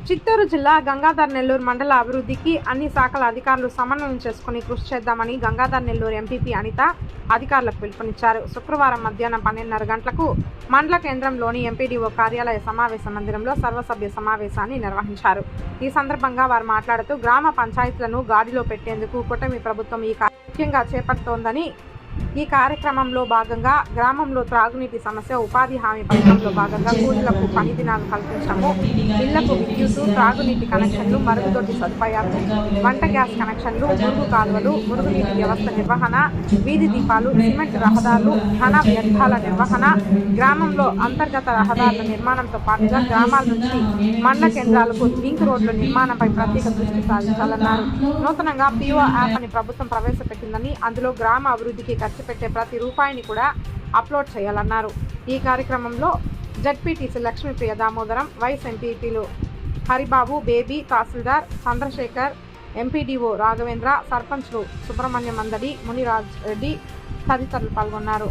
చిత్తూరు జిల్లా గంగాధర్ నెల్లూరు మండల అభివృద్ధికి అన్ని శాఖల అధికారులు సమన్వయం చేసుకుని కృషి చేద్దామని గంగాధర్ నెల్లూరు ఎంపీపీ అనిత అధికారులకు పిలుపునిచ్చారు. శుక్రవారం మధ్యాహ్నం 12:30 గంటలకు మండల కేంద్రంలోని ఎంపీడీఓ కార్యాలయ సమావేశ మందిరంలో సర్వసభ్య సమావేశాన్ని నిర్వహించారు. ఈ సందర్భంగా వారు మాట్లాడుతూ గ్రామ పంచాయతీలను గాడిలో పెట్టేందుకు కూటమి ప్రభుత్వం ఈ ముఖ్యంగా చేపడుతోందని, ఈ కార్యక్రమంలో భాగంగా గ్రామంలో త్రాగునీటి సమస్య, ఉపాధి హామీ పథకంలో భాగంగా కూలీలకు పని దినాలు కల్పించడము, ఇళ్లకు విద్యుత్, త్రాగునీటి కనెక్షన్లు, మరుగుదొడ్డి సదుపాయాలు, వంట గ్యాస్ కనెక్షన్లు, మురుగు కాలువలు, మురుగునీటి వ్యవస్థ నిర్వహణ, వీధి దీపాలు, సిమెంట్ రహదారులు, ఘన వ్యర్థాల నిర్వహణ, గ్రామంలో అంతర్గత రహదారుల నిర్మాణంతో పాటుగా గ్రామాల నుంచి మండల కేంద్రాలకు లింక్ రోడ్ల నిర్మాణంపై ప్రత్యేక దృష్టి సారించాలన్నారు. నూతనంగా పిఓ యాప్ అని ప్రభుత్వం ప్రవేశపెట్టిందని, అందులో గ్రామ అభివృద్ధికి ఖర్చు పెట్టే ప్రతి రూపాయిని కూడా అప్లోడ్ చేయాలన్నారు. ఈ కార్యక్రమంలో జడ్పీటీసీ లక్ష్మీప్రియ దామోదరం, వైస్ ఎంపీపీలు హరిబాబు, బేబీ, తహసీల్దార్ చంద్రశేఖర్, ఎంపీడీఓ రాఘవేంద్ర, సర్పంచ్లు సుబ్రహ్మణ్యం మందడి, మునిరాజ్ రెడ్డి తదితరులు పాల్గొన్నారు.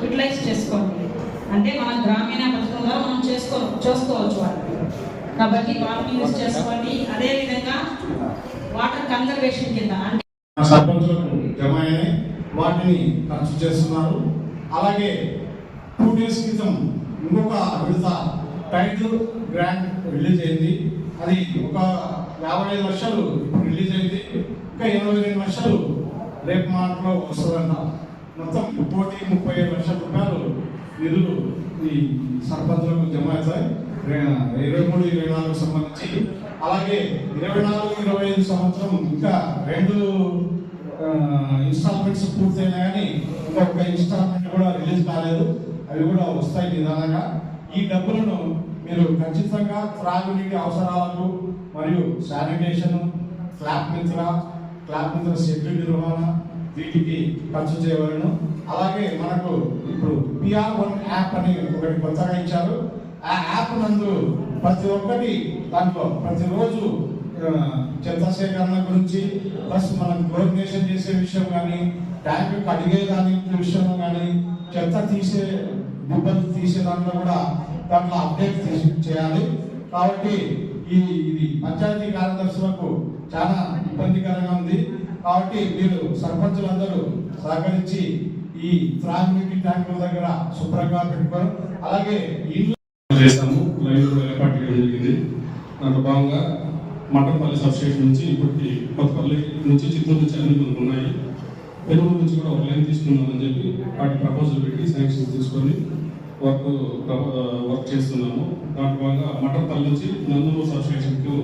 యూటిలైజ్ చేసుకోవాలి అంటే మన గ్రామీణ పథకం ద్వారా మనం చేసుకోవచ్చు కాబట్టి వాటిని యూజ్ చేసుకోండి. అదేవిధంగా వాటర్ కన్జర్వేషన్ కింద అంటే సర్పంచులకు జమ అయినాయి, వాటిని ఖర్చు చేస్తున్నారు. అలాగే 2 days క్రితం ఇంకొక విడత టైటిల్ గ్రాంట్ రిలీజ్ అయింది. అది ఒక 55 లక్షలు రిలీజ్ అయింది. ఇంకా 22 లక్షలు రేపు మాటలో వస్తుందంట. మొత్తం 1,35 లక్షల రూపాయలు నిధులు ఈ సర్పంచులకు జమ అవుతాయి 23-24 సంబంధించి. అలాగే 24-25 సంవత్సరం ఇంకా 2 ఇన్స్టాల్మెంట్స్ పూర్తయినా కానీ ఇంకొక ఇన్స్టాల్మెంట్ కూడా రిలీజ్ కాలేదు. అవి కూడా వస్తాయి నిదానంగా. ఈ డబ్బులను మీరు ఖచ్చితంగా త్రాగునీటి అవసరాలకు మరియు శానిటేషన్, క్లాప్ మిత్ర షెడ్యూల్ నిర్వహణ వీటికి ఖర్చు చేయవలను. అలాగే మనకు ఇప్పుడు PR1 యాప్ అని ఒకటి కొత్తగా ఇచ్చారు. ఆ యాప్ నందు ప్రతి ఒక్కటి దాంట్లో ప్రతిరోజు చెత్త సేకరణ గురించి, ప్లస్ మనం క్లోరినేషన్ చేసే విషయం కానీ, ట్యాంక్ కడిగే దాని విషయం కానీ, చెత్త తీసే గుబ్బలు తీసే దాంట్లో కూడా దాంట్లో అప్డేట్ చేయాలి. కాబట్టి ఇది పంచాయతీ కార్యదర్శులకు చాలా ఇబ్బందికరంగా ఉంది. కాబట్టి మీరు సర్పంచులందరూ సహకరించి ఈ త్రాగునీటి ట్యాంకుల దగ్గర శుభ్రంగా పెట్టుకోవాలి. అలాగే ఇల్లు చేసాము, లైన్ కూడా ఏర్పాటు చేయడం జరిగింది. దాంట్లో భాగంగా మటంపల్లి సబ్స్టేషన్ నుంచి ఇప్పటికి కొత్తపల్లి నుంచి చిత్తూరు నుంచి అన్ని ఉన్నాయి. పెరుగు నుంచి కూడా ఒక లైన్ తీసుకుందామని చెప్పి వాటి ప్రపోజల్ పెట్టి శాంక్షన్ తీసుకొని వర్క్ చేస్తున్నాము. దాంట్లో భాగంగా మటంపల్లి నుంచి నందమూరు సబ్స్టేషన్కు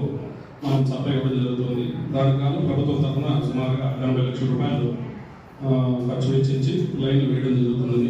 మనం సప్లై ఇవ్వడం జరుగుతుంది. దానికి గాను ప్రభుత్వం తరఫున సుమారుగా 80 లక్షల రూపాయలు ఖర్చు వెచ్చించి లైన్ వేయడం జరుగుతుంది.